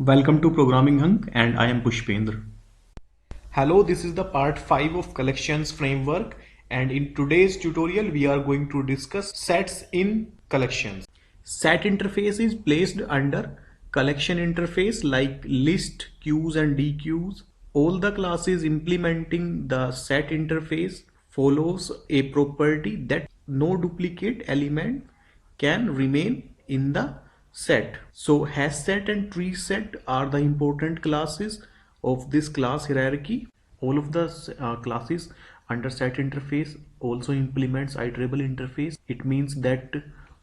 Welcome to Programming Hunk and I am Pushpendra. Hello, this is the part 5 of collections framework, and in today's tutorial we are going to discuss sets in collections. Set interface is placed under collection interface like list, queues and dequeues. All the classes implementing the set interface follows a property that no duplicate element can remain in the set. So Hashset and TreeSet are the important classes of this class hierarchy. All of the classes under set interface also implements iterable interface. It means that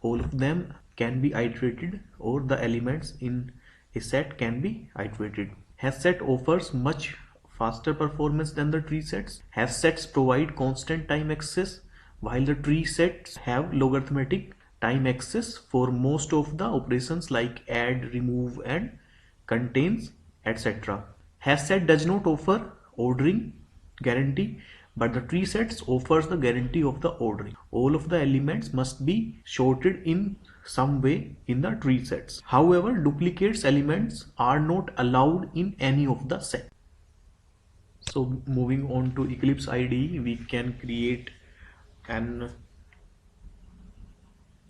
all of them can be iterated, or the elements in a set can be iterated. Hashset offers much faster performance than the tree sets. Hashsets provide constant time access, while the tree sets have logarithmic time access for most of the operations like add, remove and contains, etc. Hashset does not offer ordering guarantee, but the tree sets offers the guarantee of the ordering. All of the elements must be sorted in some way in the tree sets. However, duplicates elements are not allowed in any of the sets. So moving on to Eclipse IDE, we can create an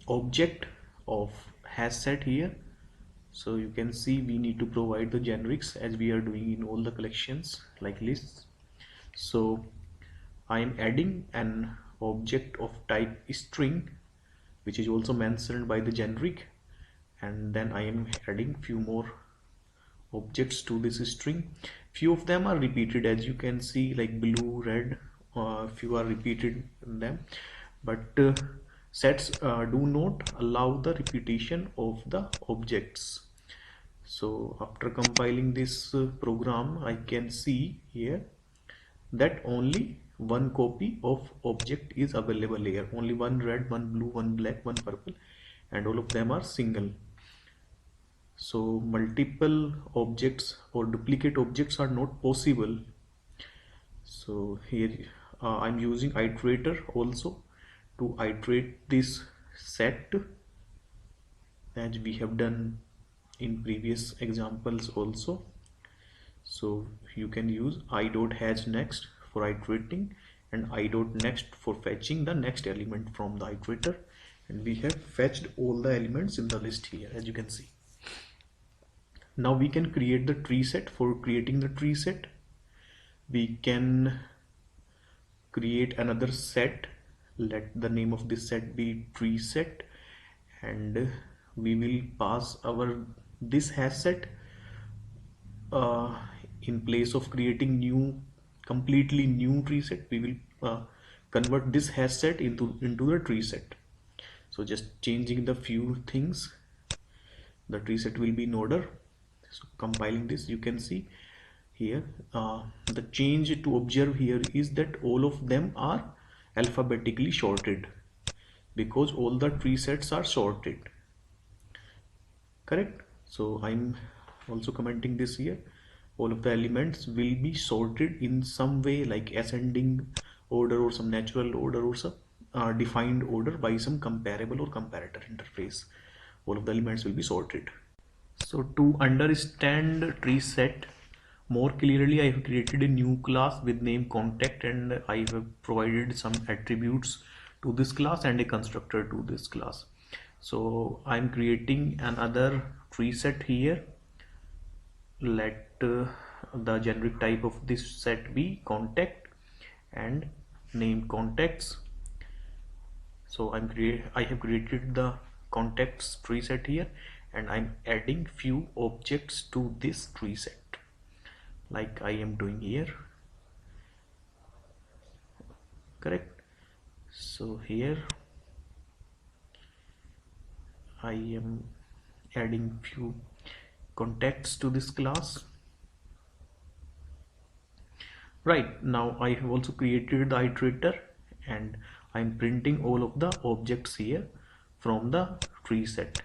object of Hashset here. So you can see we need to provide the generics as we are doing in all the collections like lists. So I am adding an object of type string, which is also mentioned by the generic, and then I am adding few more objects to this string. Few of them are repeated, as you can see, like blue, red, few are repeated in them, but sets do not allow the repetition of the objects. So after compiling this program, I can see here that only one copy of object is available here. Only one red, one blue, one black, one purple, and all of them are single. So multiple objects or duplicate objects are not possible. So here I'm using iterator also to iterate this set, as we have done in previous examples also. So you can use i.hatchNext for iterating and i.next for fetching the next element from the iterator, and we have fetched all the elements in the list here, as you can see. Now we can create the tree set. For creating the tree set, we can create another set. Let the name of this set be tree set, and we will pass our this Hashset in place of creating completely new tree set. We will convert this Hashset into the tree set. So just changing the few things, the tree set will be in order. So compiling this, you can see here the change to observe here is that all of them are alphabetically sorted, because all the tree sets are sorted, correct? So I'm also commenting this here. All of the elements will be sorted in some way, like ascending order or some natural order or some defined order by some comparable or comparator interface. All of the elements will be sorted. So to understand tree set more clearly, I have created a new class with name contact, and I have provided some attributes to this class and a constructor to this class. So I'm creating another tree set here. Let the generic type of this set be contact and name contacts. So I have created the contacts tree set here, and I'm adding few objects to this tree set like I am doing here, correct? So here I am adding few contacts to this class. Right, now I have also created the iterator, and I'm printing all of the objects here from the tree set.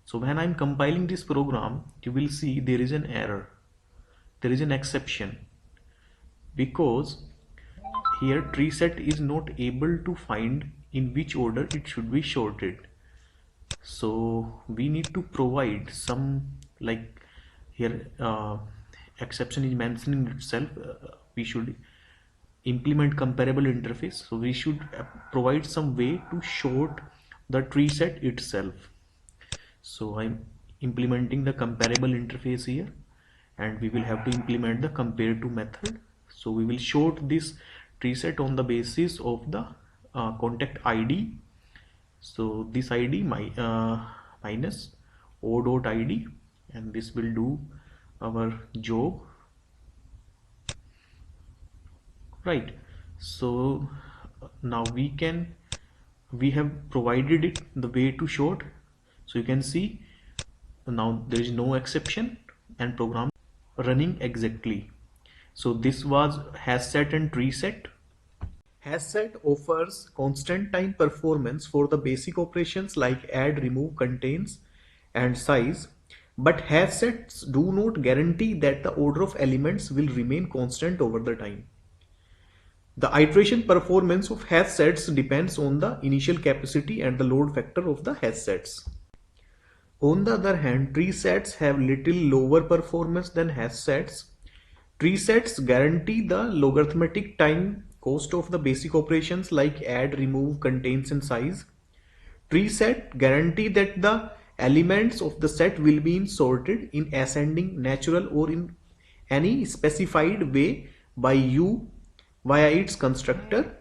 So when I'm compiling this program, you will see there is an error, there is an exception, because here tree set is not able to find in which order it should be sorted. So we need to provide some like here exception is mentioning itself. We should implement comparable interface, so we should provide some way to short the tree set itself. So I'm implementing the comparable interface here, and we will have to implement the compare to method. So we will short this tree set on the basis of the contact ID. So this ID minus o dot ID, and this will do our job, right? So now we have provided it the way to short. So you can see now there is no exception and program running exactly. So this was Hashset and TreeSet. Hashset offers constant time performance for the basic operations like add, remove, contains, and size. But Hashsets do not guarantee that the order of elements will remain constant over the time. The iteration performance of Hashsets depends on the initial capacity and the load factor of the Hashsets. On the other hand, TreeSets have little lower performance than Hashsets. TreeSets guarantee the logarithmic time cost of the basic operations like add, remove, contains, and size. TreeSet guarantee that the elements of the set will be sorted in ascending, natural, or in any specified way by you via its constructor.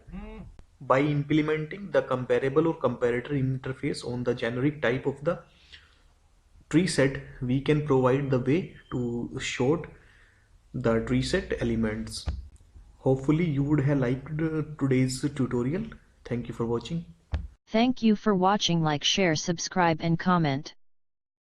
By implementing the comparable or comparator interface on the generic type of the tree set, we can provide the way to sort the tree set elements. Hopefully you would have liked today's tutorial. Thank you for watching. Thank you for watching. Like, share, subscribe and comment.